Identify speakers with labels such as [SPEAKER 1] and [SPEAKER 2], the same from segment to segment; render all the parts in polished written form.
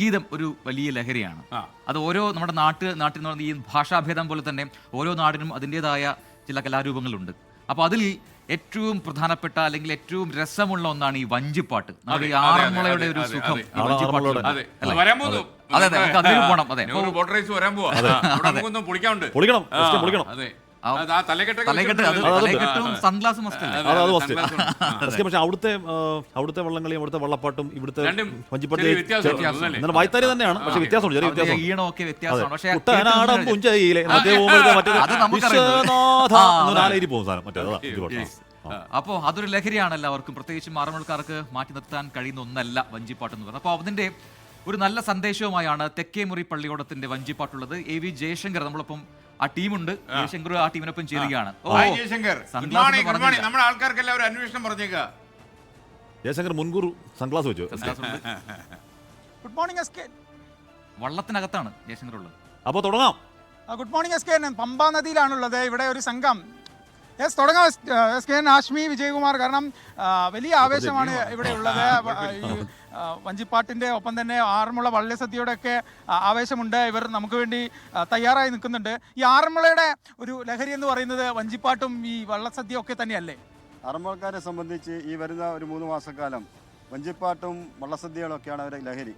[SPEAKER 1] സംഗീതം ഒരു വലിയ ലഹരിയാണ്. അത് ഓരോ നമ്മുടെ നാട്ടിൽ ഈ ഭാഷാഭേദം പോലെ തന്നെ ഓരോ നാടിനും അതിൻ്റെതായ ചില കലാരൂപങ്ങളുണ്ട്. അപ്പോൾ അതിൽ ഏറ്റവും പ്രധാനപ്പെട്ട അല്ലെങ്കിൽ ഏറ്റവും രസമുള്ള ഒന്നാണ് ഈ വഞ്ചിപ്പാട്ട്. നമ്മുടെ ഈ ആറന്മുളയുടെ ഒരു സുഖം വഞ്ചിപ്പാട്ട്. അതെ അതെ, നമുക്ക് അതിലേക്ക് പോകണം. അതെ, സൺഗ്ലാസ് മസ്റ്റ്.
[SPEAKER 2] പക്ഷെ അവിടുത്തെ വള്ളംകളിയും അവിടുത്തെ വള്ളപ്പാട്ടും ഇവിടുത്തെ വഞ്ചിപ്പാട്ടും വൈത്താരി തന്നെയാണ്. പക്ഷെ വ്യത്യാസമുണ്ട്, ചെറിയ വ്യത്യാസം.
[SPEAKER 1] ഈണമൊക്കെ വ്യത്യാസമാണ്. പക്ഷേ അപ്പോൾ അതൊരു ലഹരിയാണ് എല്ലാവർക്കും, പ്രത്യേകിച്ചും ആറന്മുളക്കാർക്ക് മാറ്റി നിർത്താൻ കഴിയുന്ന ഒന്നല്ല വഞ്ചിപ്പാട്ട് എന്ന് പറയുന്നത്. അപ്പോൾ അതിന്റെ ഒരു നല്ല സന്ദേശവുമായാണ് തെക്കേമുറി പള്ളിയോടത്തിന്റെ വഞ്ചിപ്പാട്ടുള്ളത്. AV ജയശങ്കർ നമ്മളൊപ്പം ആ ടീമുണ്ട്. ജയശങ്കർ ആ ടീമിനൊപ്പം ചേരുകയാണ്.
[SPEAKER 3] നമ്മുടെ ആൾക്കാർക്കെല്ലാം ഒരു അന്വേഷണം പറഞ്ഞേക്കുക.
[SPEAKER 2] ജയശങ്കർ മുൻകൂർ സൺഗ്ലാസ് വെച്ചു.
[SPEAKER 4] Good morning S K.
[SPEAKER 1] വള്ളത്തിനകത്താണ് ജയശങ്കർ ഉള്ളത്.
[SPEAKER 2] അപ്പോൾ തുടങ്ങാം.
[SPEAKER 4] Good morning S K. Pamba നദിയിലാണുള്ളത്. ഇവിടെ ഒരു സംഘം. യെസ്, തുടങ്ങാം എസ് കെ. ആഷ്മി, വിജയകുമാർ. കാരണം വലിയ ആവേശമാണ് ഇവിടെ ഉള്ളത്. ഈ വഞ്ചിപ്പാട്ടിൻ്റെ ഒപ്പം തന്നെ ആറന്മുള വള്ളസദ്യയുടെ ഒക്കെ ആവേശമുണ്ട്. ഇവർ നമുക്ക് വേണ്ടി തയ്യാറായി നിൽക്കുന്നുണ്ട്. ഈ ആറന്മുളയുടെ ഒരു ലഹരി എന്ന് പറയുന്നത് വഞ്ചിപ്പാട്ടും ഈ വള്ളസദ്യ ഒക്കെ തന്നെയല്ലേ?
[SPEAKER 5] ആറന്മുളക്കാരെ സംബന്ധിച്ച് ഈ വരുന്ന ഒരു 3 മാസക്കാലം വഞ്ചിപ്പാട്ടും വള്ളസദ്യകളൊക്കെയാണ് അവരുടെ ലഹരി.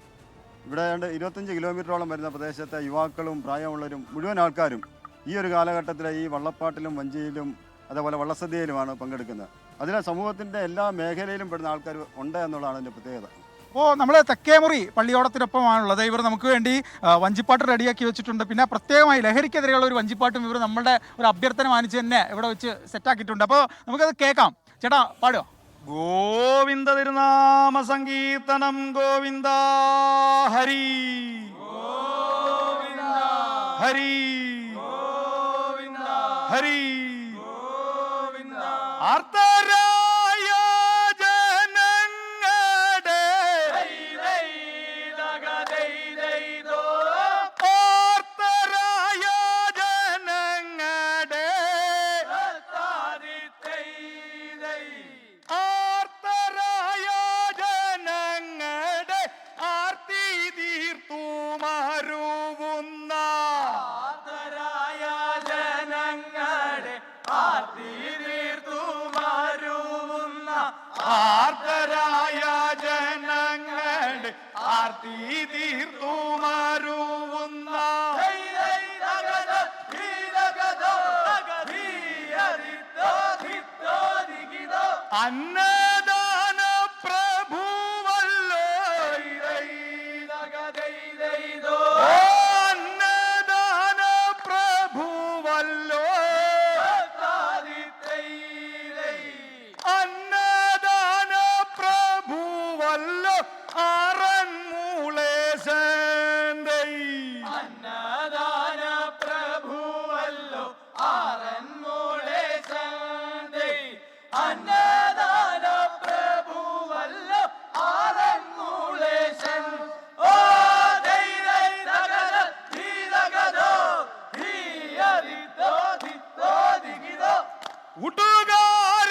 [SPEAKER 5] ഇവിടെ 25 കിലോമീറ്ററോളം വരുന്ന പ്രദേശത്തെ യുവാക്കളും പ്രായമുള്ളവരും മുഴുവൻ ആൾക്കാരും ഈ ഒരു കാലഘട്ടത്തിൽ ഈ വള്ളപ്പാട്ടിലും വഞ്ചിയിലും അതേപോലെ വള്ളസദ്യയിലുമാണ് പങ്കെടുക്കുന്നത്. അതിലെ സമൂഹത്തിൻ്റെ എല്ലാ മേഖലയിലും പെടുന്ന ആൾക്കാർ ഉണ്ട് എന്നുള്ളതാണ് അതിൻ്റെ പ്രത്യേകത.
[SPEAKER 4] അപ്പോൾ നമ്മൾ തെക്കേമുറി പള്ളിയോടത്തിനൊപ്പമാണുള്ളത്. ഇവർ നമുക്ക് വേണ്ടി വഞ്ചിപ്പാട്ട് റെഡിയാക്കി വെച്ചിട്ടുണ്ട്. പിന്നെ പ്രത്യേകമായി ലഹരിക്കെതിരെയുള്ള ഒരു വഞ്ചിപ്പാട്ടും ഇവർ നമ്മുടെ ഒരു അഭ്യർത്ഥന മാനിച്ച് തന്നെ ഇവിടെ വെച്ച് സെറ്റാക്കിയിട്ടുണ്ട്. അപ്പോൾ നമുക്കത് കേൾക്കാം. ചേട്ടാ പാടുക. ഗോവിന്ദ തിരുനാമ സങ്കീർത്തനം ഗോവിന്ദ ഹരി ഹരി ഹരി ആർത്തരായ ജനങ്ങളുടെ ആർത്തരായ ജനങ്ങളുടെ ആർത്തരായ ജനങ്ങളുടെ ആർത്തി തീർത്തു മരുവുന്ന ആർത്തരായ ജനങ്ങളുടെ ആർത്തി ആർത്തരായ ജനങ്ങളുടെ ആർത്തി തീർത്തു മരുവുന്ന അന്നദാന പ്രഭുവല്ലോ അന്നദാന പ്രഭുവല്ലോ അന്നദാന പ്രഭുവല്ലോ ആറന്മുളേശന്റെ അന്നദാന പ്രഭുവല്ലോ ആറന്മുളേശന്റെ അന്നദാന പ്രഭുവല്ലോ ആറന്മുളേശൻ ഓ ദൈ ദൈ ദഗദ ദി ദഗദോ ദി അരിതോ ദിത്തോ ദിഗിദോ ഉടുകാര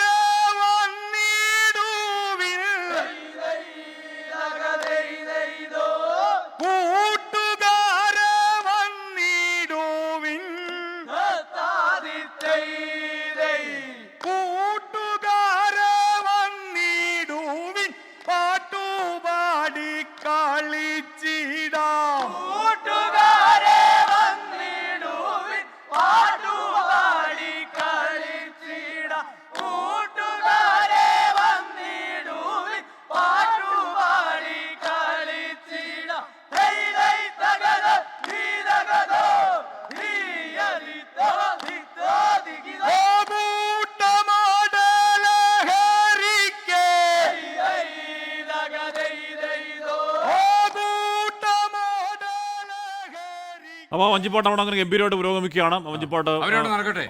[SPEAKER 2] അപ്പോൾ വഞ്ചിപ്പാട്ട് അവിടെ അങ്ങനെ ഗംഭീരമായിട്ട് പുരോഗമിക്കുകയാണ്. വഞ്ചിപ്പാട്ട് നടക്കട്ടെ.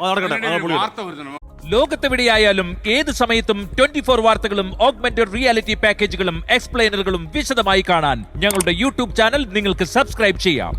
[SPEAKER 6] ലോകത്തെവിടെയായാലും ഏത് സമയത്തും 24 വാർത്തകളും ഓഗ്മെന്റഡ് റിയാലിറ്റി പാക്കേജുകളും എക്സ്പ്ലെയിനറുകളും വിശദമായി കാണാൻ ഞങ്ങളുടെ യൂട്യൂബ് ചാനൽ നിങ്ങൾക്ക് സബ്സ്ക്രൈബ് ചെയ്യാം.